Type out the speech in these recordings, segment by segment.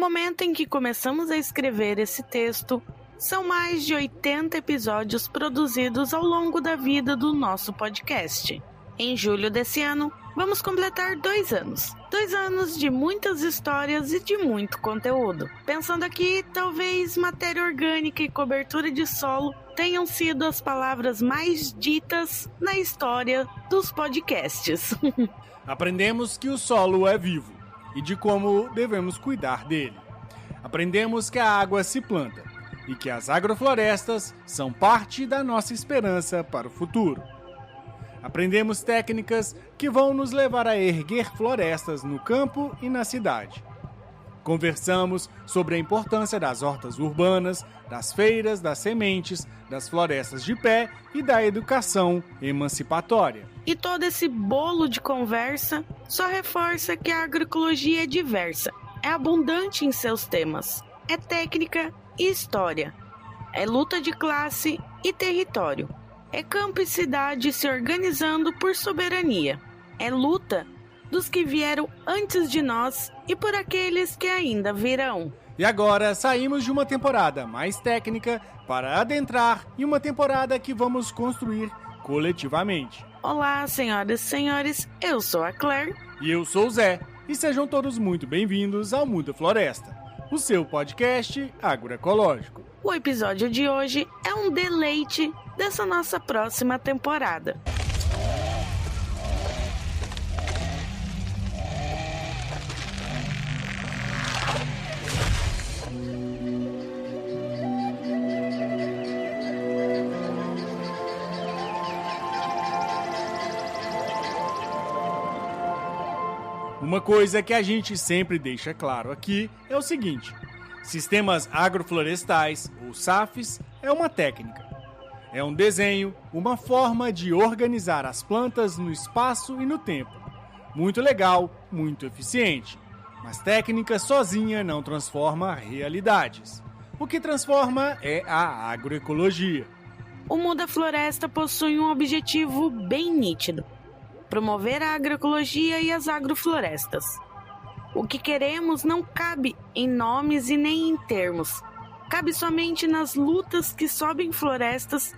momento em que começamos a escrever esse texto, são mais de 80 episódios produzidos ao longo da vida do nosso podcast. Em julho desse ano, vamos completar 2 anos. 2 anos de muitas histórias e de muito conteúdo. Pensando aqui, talvez matéria orgânica e cobertura de solo tenham sido as palavras mais ditas na história dos podcasts. Aprendemos que o solo é vivo e de como devemos cuidar dele. Aprendemos que a água se planta e que as agroflorestas são parte da nossa esperança para o futuro. Aprendemos técnicas que vão nos levar a erguer florestas no campo e na cidade. Conversamos sobre a importância das hortas urbanas, das feiras, das sementes, das florestas de pé e da educação emancipatória. E todo esse bolo de conversa só reforça que a agroecologia é diversa, é abundante em seus temas, é técnica e história, é luta de classe e território. É campo e cidade se organizando por soberania. É luta dos que vieram antes de nós e por aqueles que ainda virão. E agora saímos de uma temporada mais técnica para adentrar em uma temporada que vamos construir coletivamente. Olá, senhoras e senhores, eu sou a Claire. E eu sou o Zé. E sejam todos muito bem-vindos ao Muda Floresta, o seu podcast agroecológico. O episódio de hoje é um deleite dessa nossa próxima temporada. Uma coisa que a gente sempre deixa claro aqui é o seguinte: sistemas agroflorestais, ou SAFs, é uma técnica. É um desenho, uma forma de organizar as plantas no espaço e no tempo. Muito legal, muito eficiente. Mas técnica sozinha não transforma realidades. O que transforma é a agroecologia. O Muda Floresta possui um objetivo bem nítido: promover a agroecologia e as agroflorestas. O que queremos não cabe em nomes e nem em termos. Cabe somente nas lutas que sobem florestas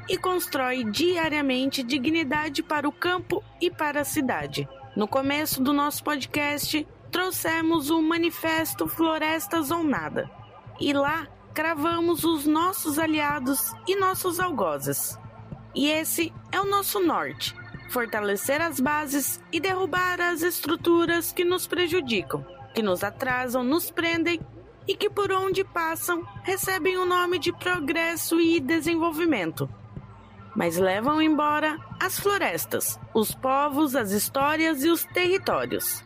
e constrói diariamente dignidade para o campo e para a cidade. No começo do nosso podcast, trouxemos o Manifesto Florestas ou Nada. E lá, cravamos os nossos aliados e nossos algozes. E esse é o nosso norte: fortalecer as bases e derrubar as estruturas que nos prejudicam, que nos atrasam, nos prendem e que por onde passam recebem o nome de progresso e desenvolvimento. Mas levam embora as florestas, os povos, as histórias e os territórios.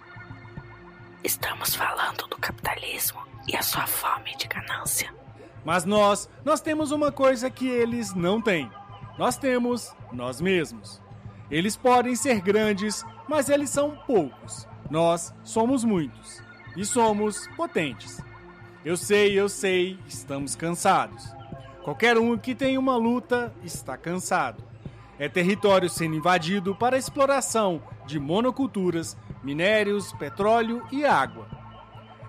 Estamos falando do capitalismo e a sua fome de ganância. Mas nós temos uma coisa que eles não têm. Nós temos nós mesmos. Eles podem ser grandes, mas eles são poucos. Nós somos muitos. E somos potentes. Eu sei, estamos cansados. Qualquer um que tem uma luta está cansado. É território sendo invadido para exploração de monoculturas, minérios, petróleo e água.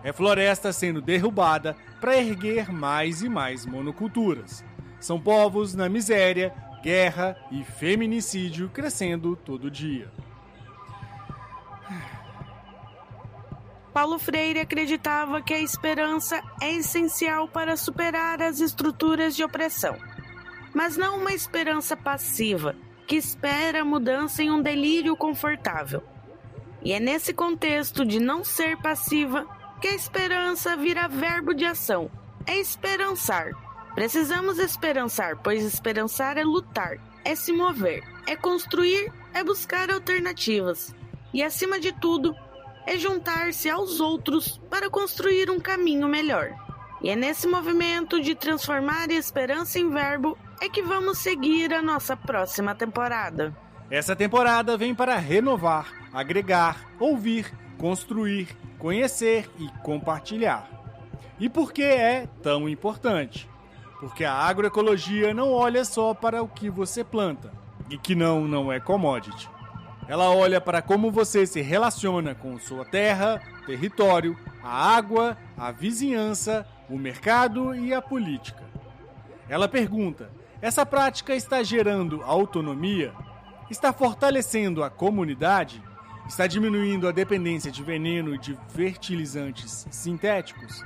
É floresta sendo derrubada para erguer mais e mais monoculturas. São povos na miséria, guerra e feminicídio crescendo todo dia. Paulo Freire acreditava que a esperança é essencial para superar as estruturas de opressão, mas não uma esperança passiva, que espera a mudança em um delírio confortável. E é nesse contexto de não ser passiva que a esperança vira verbo de ação. É esperançar. Precisamos esperançar, pois esperançar é lutar, é se mover, é construir, é buscar alternativas. E acima de tudo, é juntar-se aos outros para construir um caminho melhor. E é nesse movimento de transformar a esperança em verbo é que vamos seguir a nossa próxima temporada. Essa temporada vem para renovar, agregar, ouvir, construir, conhecer e compartilhar. E por que é tão importante? Porque a agroecologia não olha só para o que você planta, e que não é commodity. Ela olha para como você se relaciona com sua terra, território, a água, a vizinhança, o mercado e a política. Ela pergunta: essa prática está gerando autonomia? Está fortalecendo a comunidade? Está diminuindo a dependência de veneno e de fertilizantes sintéticos?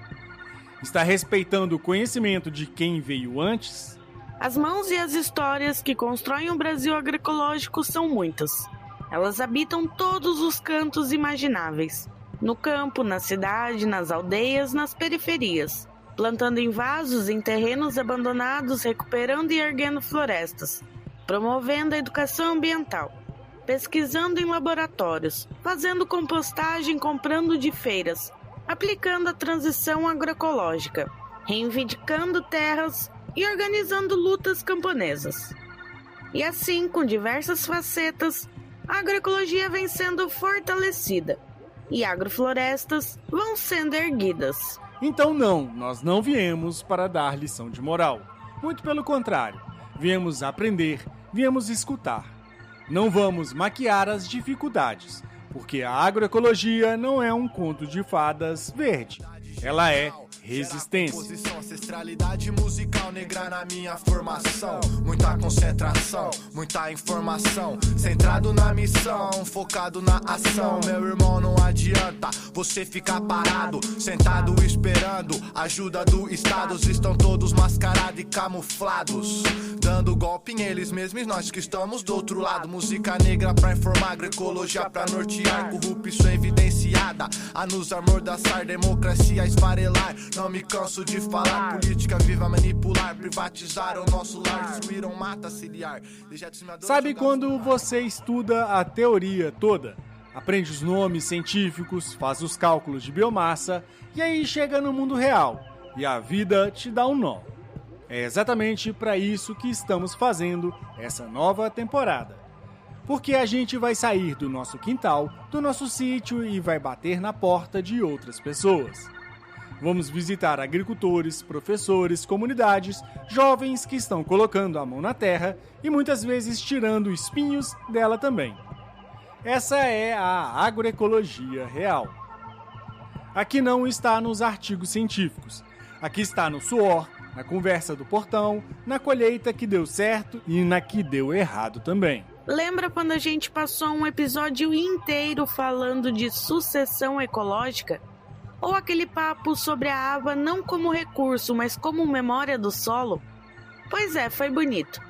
Está respeitando o conhecimento de quem veio antes? As mãos e as histórias que constroem o Brasil agroecológico são muitas. Elas habitam todos os cantos imagináveis. No campo, na cidade, nas aldeias, nas periferias. Plantando em vasos, em terrenos abandonados, recuperando e erguendo florestas. Promovendo a educação ambiental. Pesquisando em laboratórios. Fazendo compostagem, comprando de feiras. Aplicando a transição agroecológica. Reivindicando terras e organizando lutas camponesas. E assim, com diversas facetas, a agroecologia vem sendo fortalecida e agroflorestas vão sendo erguidas. Então nós não viemos para dar lição de moral. Muito pelo contrário, viemos aprender, viemos escutar. Não vamos maquiar as dificuldades, porque a agroecologia não é um conto de fadas verde. Ela é resistência. Posição, ancestralidade musical negra na minha formação. Muita concentração, muita informação. Centrado na missão, focado na ação. Meu irmão, não adianta você ficar parado, sentado esperando ajuda do Estado. Estão todos mascarados e camuflados, dando golpe em eles mesmos, nós que estamos do outro lado. Música negra pra informar, agroecologia pra nortear. Corrupção evidenciada a nos amordaçar, democracia a esfarelar. Não me canso de falar, política viva manipular. Privatizaram nosso lar, destruíram mata ciliar. Sabe quando você estuda a teoria toda? Aprende os nomes científicos, faz os cálculos de biomassa e aí chega no mundo real e a vida te dá um nó. É exatamente para isso que estamos fazendo essa nova temporada. Porque a gente vai sair do nosso quintal, do nosso sítio e vai bater na porta de outras pessoas. Vamos visitar agricultores, professores, comunidades, jovens que estão colocando a mão na terra e muitas vezes tirando espinhos dela também. Essa é a agroecologia real. Aqui não está nos artigos científicos. Aqui está no suor, na conversa do portão, na colheita que deu certo e na que deu errado também. Lembra quando a gente passou um episódio inteiro falando de sucessão ecológica? Ou aquele papo sobre a água não como recurso, mas como memória do solo? Pois é, foi bonito.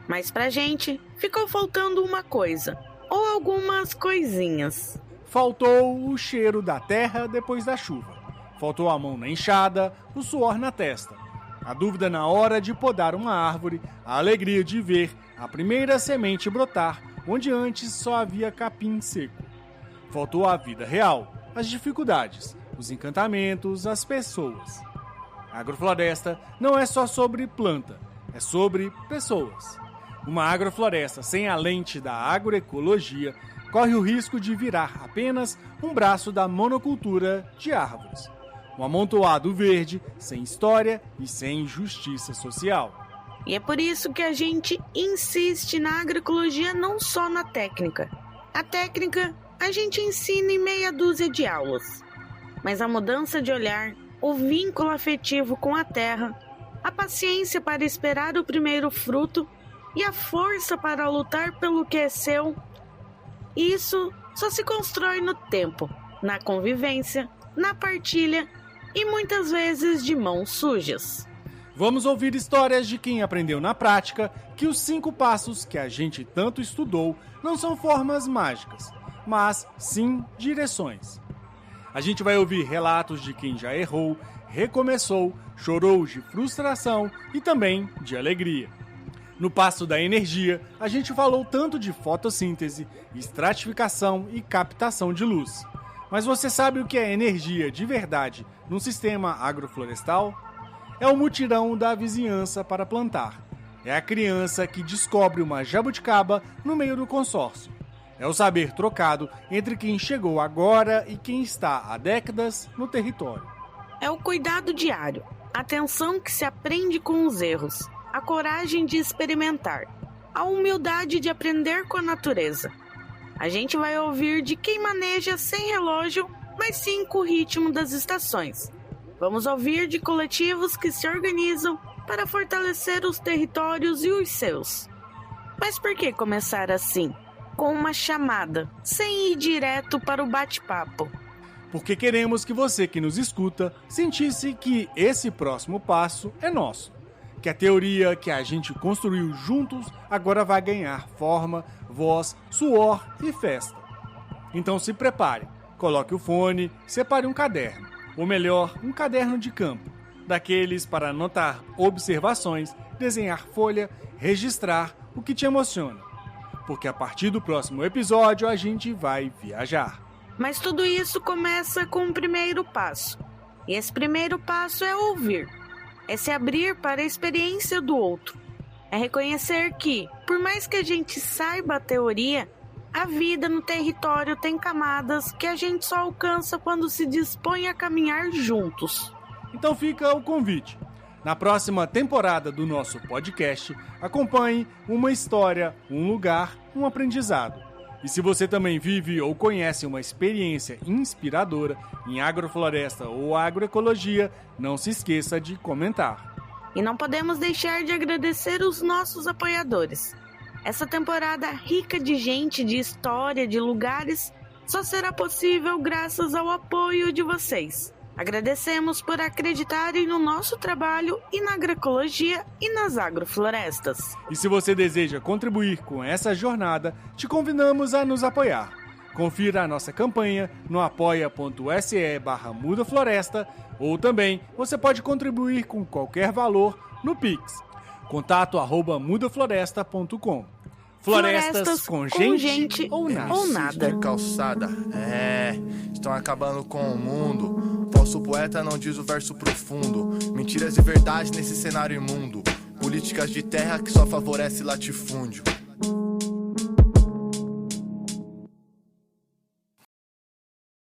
Mas pra gente, ficou faltando uma coisa. Ou algumas coisinhas. Faltou o cheiro da terra depois da chuva. Faltou a mão na enxada, o suor na testa. A dúvida na hora de podar uma árvore, a alegria de ver a primeira semente brotar, onde antes só havia capim seco. Faltou a vida real, as dificuldades, os encantamentos, as pessoas. A agrofloresta não é só sobre planta, é sobre pessoas. Uma agrofloresta sem a lente da agroecologia corre o risco de virar apenas um braço da monocultura de árvores. Um amontoado verde, sem história e sem justiça social. E é por isso que a gente insiste na agroecologia, não só na técnica. A técnica a gente ensina em meia dúzia de aulas. Mas a mudança de olhar, o vínculo afetivo com a terra, a paciência para esperar o primeiro fruto e a força para lutar pelo que é seu, isso só se constrói no tempo, na convivência, na partilha e muitas vezes de mãos sujas. Vamos ouvir histórias de quem aprendeu na prática que os 5 passos que a gente tanto estudou não são formas mágicas, mas sim direções. A gente vai ouvir relatos de quem já errou, recomeçou, chorou de frustração e também de alegria. No passo da energia, a gente falou tanto de fotossíntese, estratificação e captação de luz. Mas você sabe o que é energia de verdade num sistema agroflorestal? É o mutirão da vizinhança para plantar. É a criança que descobre uma jabuticaba no meio do consórcio. É o saber trocado entre quem chegou agora e quem está há décadas no território. É o cuidado diário, a atenção que se aprende com os erros, a coragem de experimentar, a humildade de aprender com a natureza. A gente vai ouvir de quem maneja sem relógio mas sim com o ritmo das estações. Vamos ouvir de coletivos que se organizam para fortalecer os territórios e os seus. Mas por que começar assim, com uma chamada, sem ir direto para o bate-papo? Porque queremos que você que nos escuta sentisse que esse próximo passo é nosso. Que a teoria que a gente construiu juntos agora vai ganhar forma, voz, suor e festa. Então se prepare, coloque o fone, separe um caderno, ou melhor, um caderno de campo, daqueles para anotar observações, desenhar folha, registrar o que te emociona. Porque a partir do próximo episódio a gente vai viajar. Mas tudo isso começa com um primeiro passo. E esse primeiro passo é ouvir. É se abrir para a experiência do outro. É reconhecer que, por mais que a gente saiba a teoria, a vida no território tem camadas que a gente só alcança quando se dispõe a caminhar juntos. Então fica o convite. Na próxima temporada do nosso podcast, acompanhe uma história, um lugar, um aprendizado. E se você também vive ou conhece uma experiência inspiradora em agrofloresta ou agroecologia, não se esqueça de comentar. E não podemos deixar de agradecer os nossos apoiadores. Essa temporada rica de gente, de história, de lugares, só será possível graças ao apoio de vocês. Agradecemos por acreditarem no nosso trabalho e na agroecologia e nas agroflorestas. E se você deseja contribuir com essa jornada, te convidamos a nos apoiar. Confira a nossa campanha no apoia.se/mudafloresta ou também você pode contribuir com qualquer valor no Pix. contato@mudafloresta.com. Florestas com gente ou nada. De calçada, estão acabando com o mundo. Falso poeta não diz o verso profundo. Mentiras e verdade nesse cenário imundo. Políticas de terra que só favorece latifúndio.